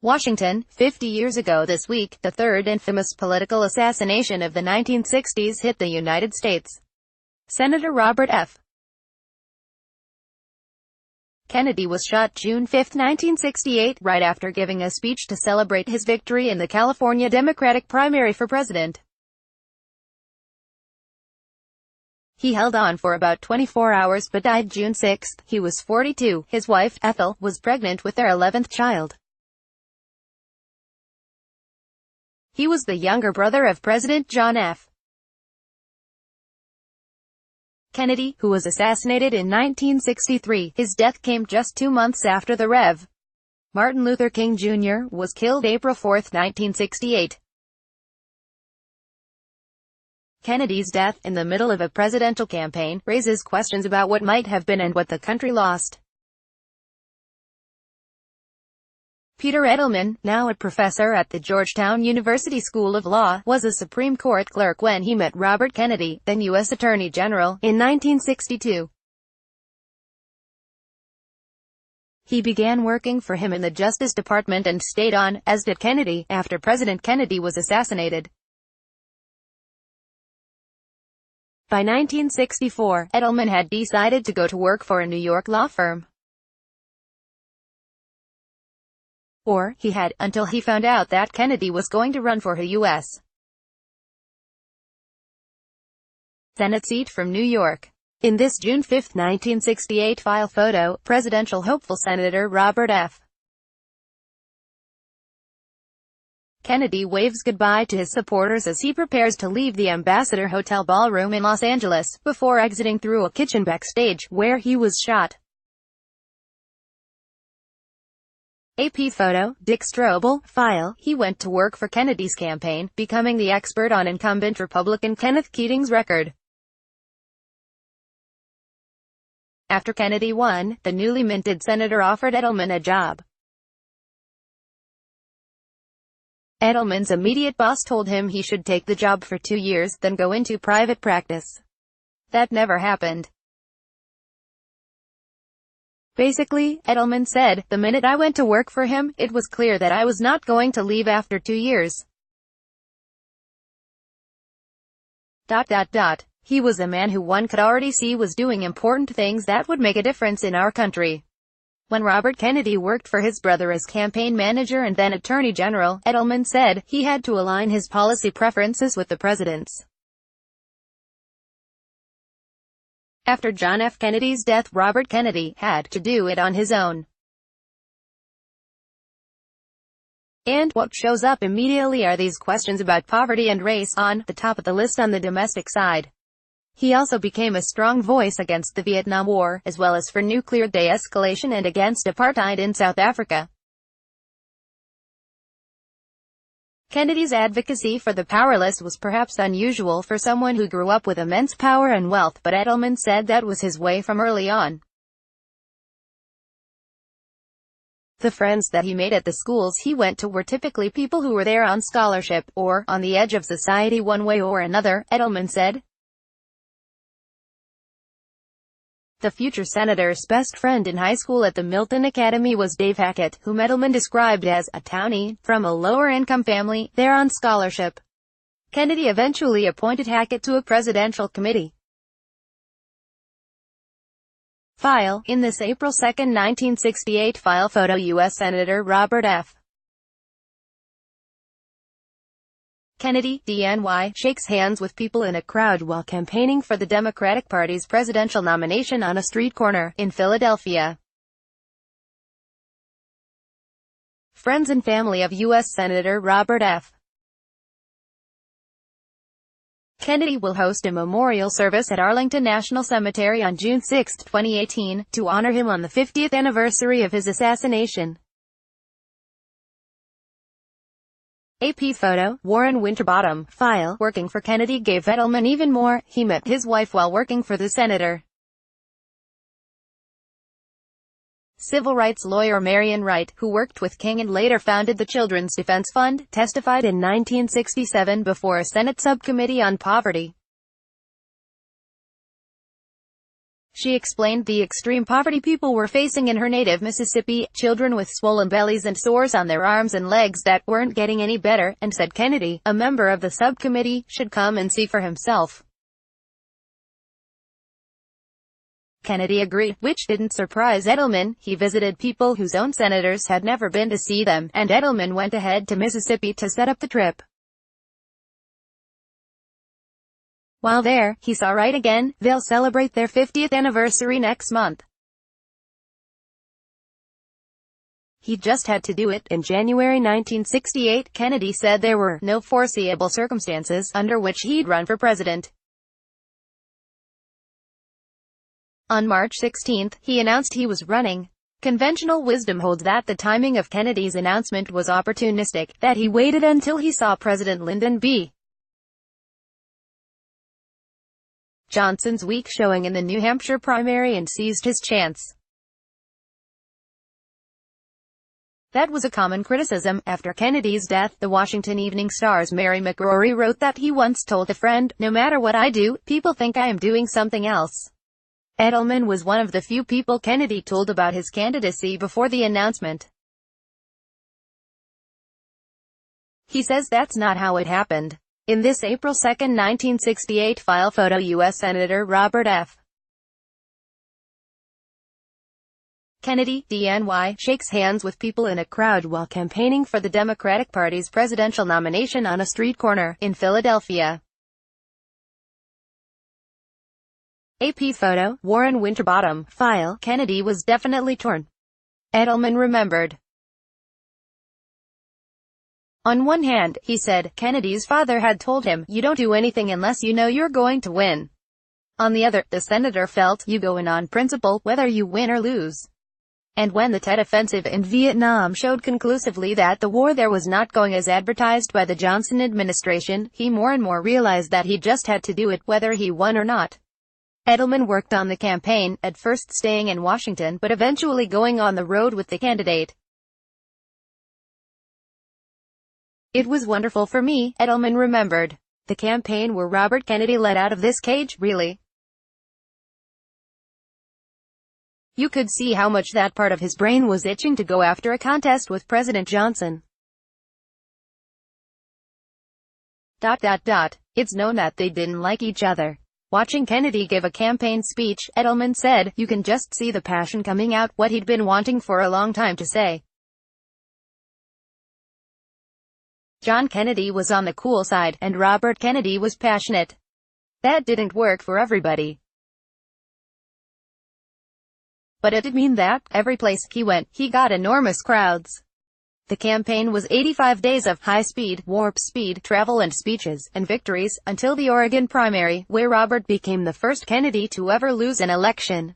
Washington, 50 years ago this week, the third infamous political assassination of the 1960s hit the United States. Senator Robert F. Kennedy was shot June 5, 1968, right after giving a speech to celebrate his victory in the California Democratic primary for president. He held on for about 24 hours but died June 6. He was 42. His wife, Ethel, was pregnant with their 11th child. He was the younger brother of President John F. Kennedy, who was assassinated in 1963. His death came just 2 months after the Rev. Martin Luther King Jr. was killed April 4, 1968. Kennedy's death, in the middle of a presidential campaign, raises questions about what might have been and what the country lost. Peter Edelman, now a professor at the Georgetown University School of Law, was a Supreme Court clerk when he met Robert Kennedy, then U.S. Attorney General, in 1962. He began working for him in the Justice Department and stayed on, as did Kennedy, after President Kennedy was assassinated. By 1964, Edelman had decided to go to work for a New York law firm. Or, he had, until he found out that Kennedy was going to run for a U.S. Senate seat from New York. In this June 5, 1968 file photo, presidential hopeful Senator Robert F. Kennedy waves goodbye to his supporters as he prepares to leave the Ambassador Hotel ballroom in Los Angeles, before exiting through a kitchen backstage, where he was shot. AP photo, Dick Strobel, file, he went to work for Kennedy's campaign, becoming the expert on incumbent Republican Kenneth Keating's record. After Kennedy won, the newly minted senator offered Edelman a job. Edelman's immediate boss told him he should take the job for 2 years, then go into private practice. That never happened. Basically, Edelman said, the minute I went to work for him, it was clear that I was not going to leave after 2 years. He was a man who one could already see was doing important things that would make a difference in our country. When Robert Kennedy worked for his brother as campaign manager and then Attorney General, Edelman said, he had to align his policy preferences with the president's. After John F. Kennedy's death, Robert Kennedy had to do it on his own. And what shows up immediately are these questions about poverty and race, on the top of the list on the domestic side. He also became a strong voice against the Vietnam War, as well as for nuclear de-escalation and against apartheid in South Africa. Kennedy's advocacy for the powerless was perhaps unusual for someone who grew up with immense power and wealth, but Edelman said that was his way from early on. The friends that he made at the schools he went to were typically people who were there on scholarship, or on the edge of society one way or another, Edelman said. The future senator's best friend in high school at the Milton Academy was Dave Hackett, whom Edelman described as a townie, from a lower-income family, there on scholarship. Kennedy eventually appointed Hackett to a presidential committee. File, in this April 2, 1968 file photo, U.S. Senator Robert F. Kennedy, DNY, shakes hands with people in a crowd while campaigning for the Democratic Party's presidential nomination on a street corner, in Philadelphia. Friends and family of U.S. Senator Robert F. Kennedy will host a memorial service at Arlington National Cemetery on June 6, 2018, to honor him on the 50th anniversary of his assassination. AP photo, Warren Winterbottom, file, working for Kennedy gave Edelman even more. He met his wife while working for the senator. Civil rights lawyer Marian Wright, who worked with King and later founded the Children's Defense Fund, testified in 1967 before a Senate subcommittee on poverty. She explained the extreme poverty people were facing in her native Mississippi, children with swollen bellies and sores on their arms and legs that weren't getting any better, and said Kennedy, a member of the subcommittee, should come and see for himself. Kennedy agreed, which didn't surprise Edelman. He visited people whose own senators had never been to see them, and Edelman went ahead to Mississippi to set up the trip. While there, he saw right again. They'll celebrate their 50th anniversary next month. He just had to do it. In January 1968, Kennedy said there were no foreseeable circumstances under which he'd run for president. On March 16, he announced he was running. Conventional wisdom holds that the timing of Kennedy's announcement was opportunistic, that he waited until he saw President Lyndon B. Johnson's weak showing in the New Hampshire primary and seized his chance. That was a common criticism. After Kennedy's death, the Washington Evening Star's Mary McRory wrote that he once told a friend, "No matter what I do, people think I am doing something else." Edelman was one of the few people Kennedy told about his candidacy before the announcement. He says that's not how it happened. In this April 2, 1968 file photo, U.S. Senator Robert F. Kennedy, DNY, shakes hands with people in a crowd while campaigning for the Democratic Party's presidential nomination on a street corner, in Philadelphia. AP photo, Warren Winterbottom, file, Kennedy was definitely torn. Edelman remembered. On one hand, he said, Kennedy's father had told him, "You don't do anything unless you know you're going to win." On the other, the senator felt, "You go in on principle, whether you win or lose." And when the Tet Offensive in Vietnam showed conclusively that the war there was not going as advertised by the Johnson administration, he more and more realized that he just had to do it, whether he won or not. Edelman worked on the campaign, at first staying in Washington but eventually going on the road with the candidate. "It was wonderful for me," Edelman remembered. "The campaign where Robert Kennedy let out of this cage, really. You could see how much that part of his brain was itching to go after a contest with President Johnson." It's known that they didn't like each other. Watching Kennedy give a campaign speech, Edelman said, "You can just see the passion coming out, what he'd been wanting for a long time to say." John Kennedy was on the cool side, and Robert Kennedy was passionate. That didn't work for everybody. But it did mean that, every place he went, he got enormous crowds. The campaign was 85 days of high-speed, warp-speed travel and speeches, and victories, until the Oregon primary, where Robert became the first Kennedy to ever lose an election.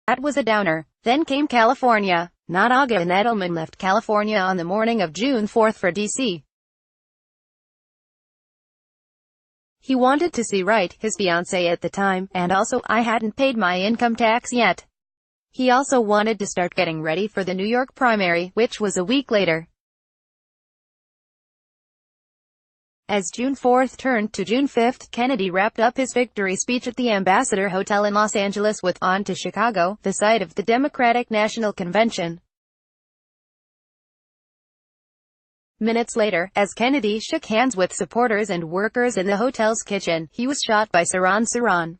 That was a downer. Then came California. Notaga and Edelman left California on the morning of June 4 for D.C. He wanted to see Wright, his fiancée at the time, and also, I hadn't paid my income tax yet. He also wanted to start getting ready for the New York primary, which was a week later. As June 4 turned to June 5, Kennedy wrapped up his victory speech at the Ambassador Hotel in Los Angeles with "On to Chicago," the site of the Democratic National Convention. Minutes later, as Kennedy shook hands with supporters and workers in the hotel's kitchen, he was shot by Sirhan Sirhan.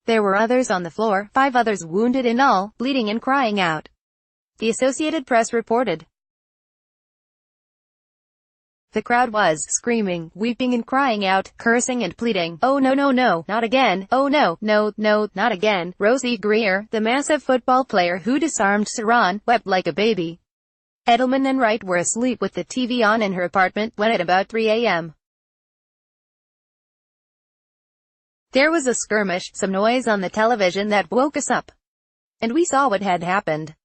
There were others on the floor, 5 others wounded in all, bleeding and crying out. The Associated Press reported. The crowd was screaming, weeping and crying out, cursing and pleading, "Oh no no no, not again, oh no, no, no, not again." Rosie Greer, the massive football player who disarmed Sirhan, wept like a baby. Edelman and Wright were asleep with the TV on in her apartment, when at about 3 a.m. there was a skirmish, some noise on the television that woke us up. And we saw what had happened.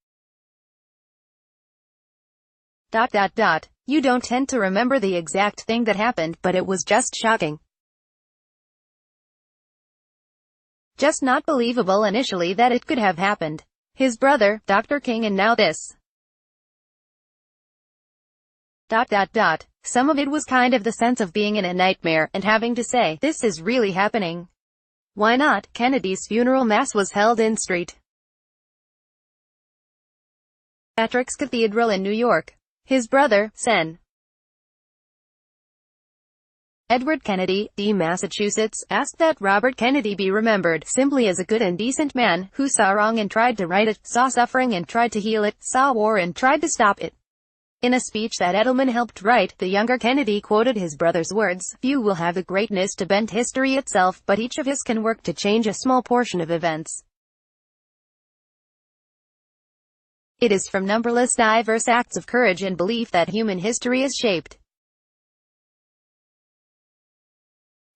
You don't tend to remember the exact thing that happened, but it was just shocking. Just not believable initially that it could have happened. His brother, Dr. King, and now this. Some of it was kind of the sense of being in a nightmare, and having to say, this is really happening. Why not? Kennedy's funeral mass was held in St. Patrick's Cathedral in New York. His brother, Sen. Edward Kennedy, D. Massachusetts, asked that Robert Kennedy be remembered simply as a good and decent man, who saw wrong and tried to right it, saw suffering and tried to heal it, saw war and tried to stop it. In a speech that Edelman helped write, the younger Kennedy quoted his brother's words, "Few will have the greatness to bend history itself, but each of us can work to change a small portion of events." It is from numberless diverse acts of courage and belief that human history is shaped.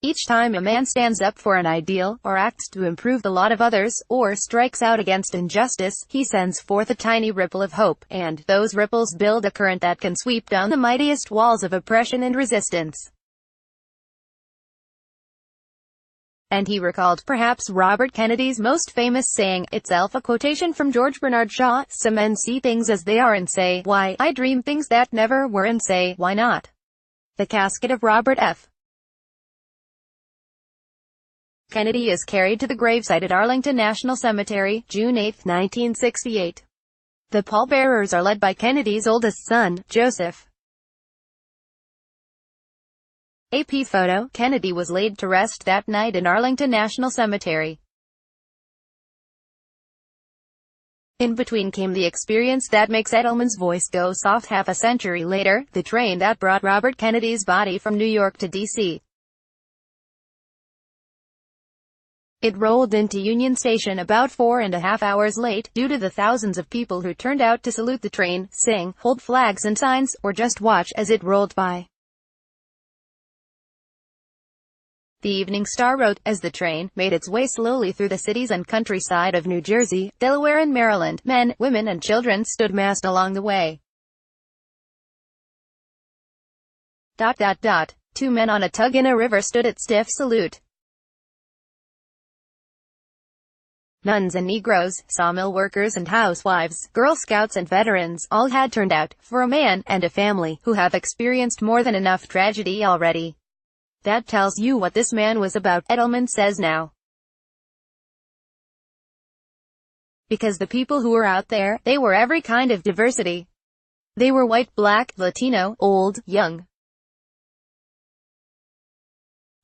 Each time a man stands up for an ideal, or acts to improve the lot of others, or strikes out against injustice, he sends forth a tiny ripple of hope, and those ripples build a current that can sweep down the mightiest walls of oppression and resistance. And he recalled perhaps Robert Kennedy's most famous saying, itself a quotation from George Bernard Shaw, "Some men see things as they are and say, why, I dream things that never were, and say, why not?" The casket of Robert F. Kennedy is carried to the gravesite at Arlington National Cemetery, June 8, 1968. The pallbearers are led by Kennedy's oldest son, Joseph. AP photo, Kennedy was laid to rest that night in Arlington National Cemetery. In between came the experience that makes Edelman's voice go soft half a century later, the train that brought Robert Kennedy's body from New York to D.C. It rolled into Union Station about 4.5 hours late, due to the thousands of people who turned out to salute the train, sing, hold flags and signs, or just watch as it rolled by. The Evening Star wrote, as the train made its way slowly through the cities and countryside of New Jersey, Delaware and Maryland, men, women and children stood massed along the way. 2 men on a tug in a river stood at stiff salute. Nuns and Negroes, sawmill workers and housewives, Girl Scouts and veterans, all had turned out, for a man, and a family, who have experienced more than enough tragedy already. That tells you what this man was about, Edelman says now. Because the people who were out there, they were every kind of diversity. They were white, black, Latino, old, young.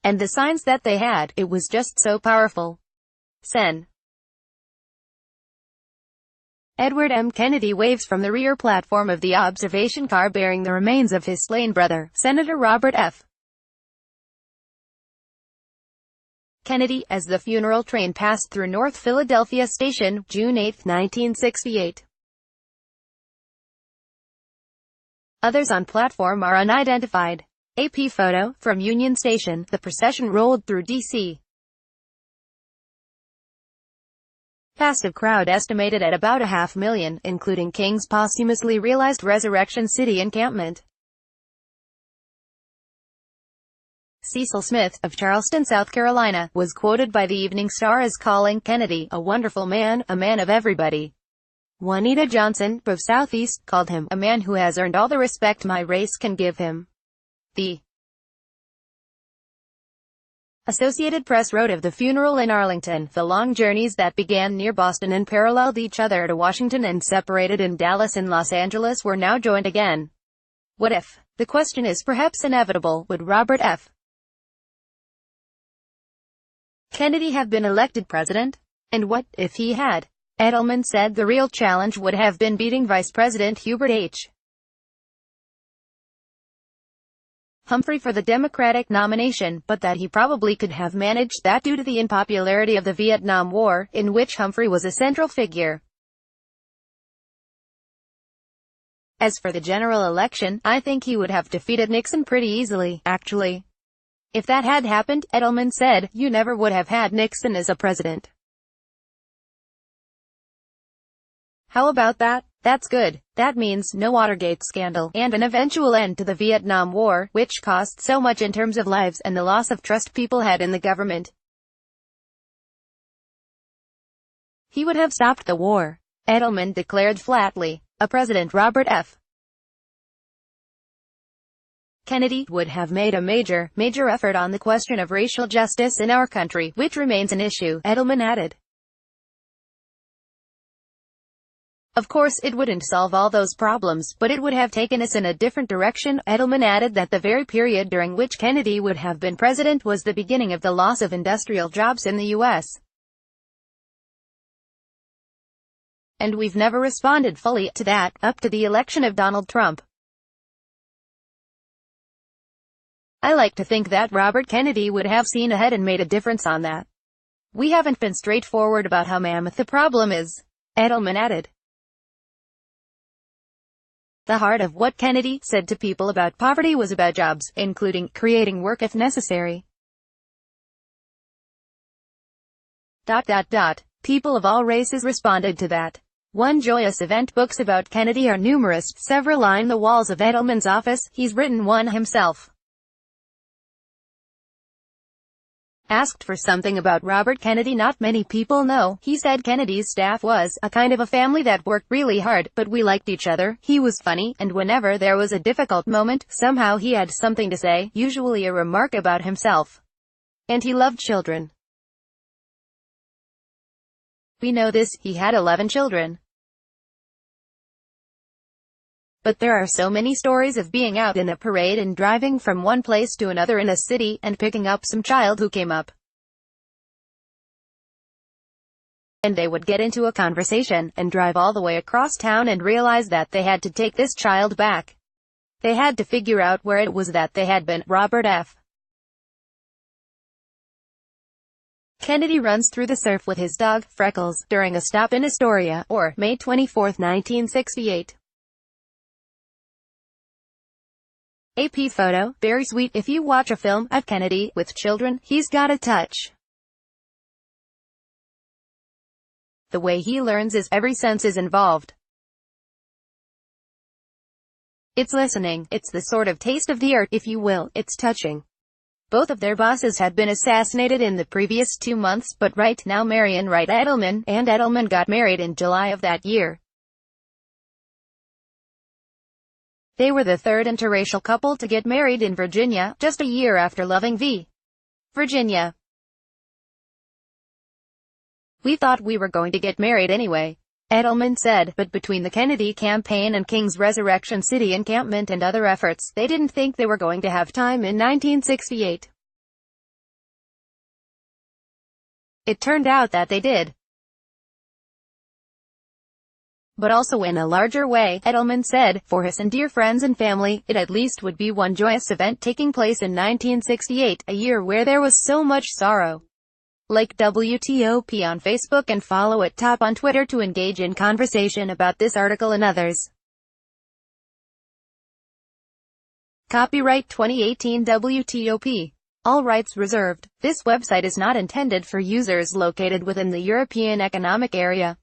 And the signs that they had, it was just so powerful. Sen. Edward M. Kennedy waves from the rear platform of the observation car bearing the remains of his slain brother, Senator Robert F. Kennedy, as the funeral train passed through North Philadelphia Station, June 8, 1968. Others on platform are unidentified. AP photo, from Union Station, the procession rolled through D.C. Past a crowd estimated at about 500,000, including King's posthumously realized Resurrection City encampment. Cecil Smith, of Charleston, South Carolina, was quoted by the Evening Star as calling Kennedy a wonderful man, a man of everybody. Juanita Johnson, of Southeast, called him a man who has earned all the respect my race can give him. The Associated Press wrote of the funeral in Arlington, the long journeys that began near Boston and paralleled each other to Washington and separated in Dallas and Los Angeles were now joined again. What if? The question is perhaps inevitable. Would Robert F. Kennedy have been elected president? And what if he had? Edelman said the real challenge would have been beating Vice President Hubert H. Humphrey for the Democratic nomination, but that he probably could have managed that due to the unpopularity of the Vietnam War, in which Humphrey was a central figure. As for the general election, I think he would have defeated Nixon pretty easily, actually. If that had happened, Edelman said, you never would have had Nixon as a president. How about that? That's good. That means no Watergate scandal, and an eventual end to the Vietnam War, which cost so much in terms of lives and the loss of trust people had in the government. He would have stopped the war, Edelman declared flatly. A President Robert F. Kennedy would have made a major effort on the question of racial justice in our country, which remains an issue, Edelman added. Of course, it wouldn't solve all those problems, but it would have taken us in a different direction. Edelman added that the very period during which Kennedy would have been president was the beginning of the loss of industrial jobs in the U.S. And we've never responded fully to that, up to the election of Donald Trump. I like to think that Robert Kennedy would have seen ahead and made a difference on that. We haven't been straightforward about how mammoth the problem is, Edelman added. The heart of what Kennedy said to people about poverty was about jobs, including creating work if necessary. People of all races responded to that. One joyous event. Books about Kennedy are numerous, several line the walls of Edelman's office. He's written one himself. Asked for something about Robert Kennedy not many people know, he said Kennedy's staff was a kind of a family that worked really hard, but we liked each other. He was funny, and whenever there was a difficult moment, somehow he had something to say, usually a remark about himself. And he loved children. We know this, he had 11 children. But there are so many stories of being out in a parade and driving from one place to another in a city, and picking up some child who came up. And they would get into a conversation, and drive all the way across town and realize that they had to take this child back. They had to figure out where it was that they had been. Robert F. Kennedy runs through the surf with his dog, Freckles, during a stop in Astoria, or May 24, 1968. AP photo, very sweet. If you watch a film of Kennedy with children, he's got a touch. The way he learns is every sense is involved. It's listening, it's the sort of taste of the art, if you will, it's touching. Both of their bosses had been assassinated in the previous 2 months, but right now Marian Wright Edelman and Edelman got married in July of that year. They were the third interracial couple to get married in Virginia, just a year after Loving v. Virginia. We thought we were going to get married anyway, Edelman said, but between the Kennedy campaign and King's Resurrection City encampment and other efforts, they didn't think they were going to have time in 1968. It turned out that they did. But also in a larger way, Edelman said, for his and dear friends and family, it at least would be one joyous event taking place in 1968, a year where there was so much sorrow. Like WTOP on Facebook and follow it Top on Twitter to engage in conversation about this article and others. Copyright 2018 WTOP. All rights reserved. This website is not intended for users located within the European Economic Area.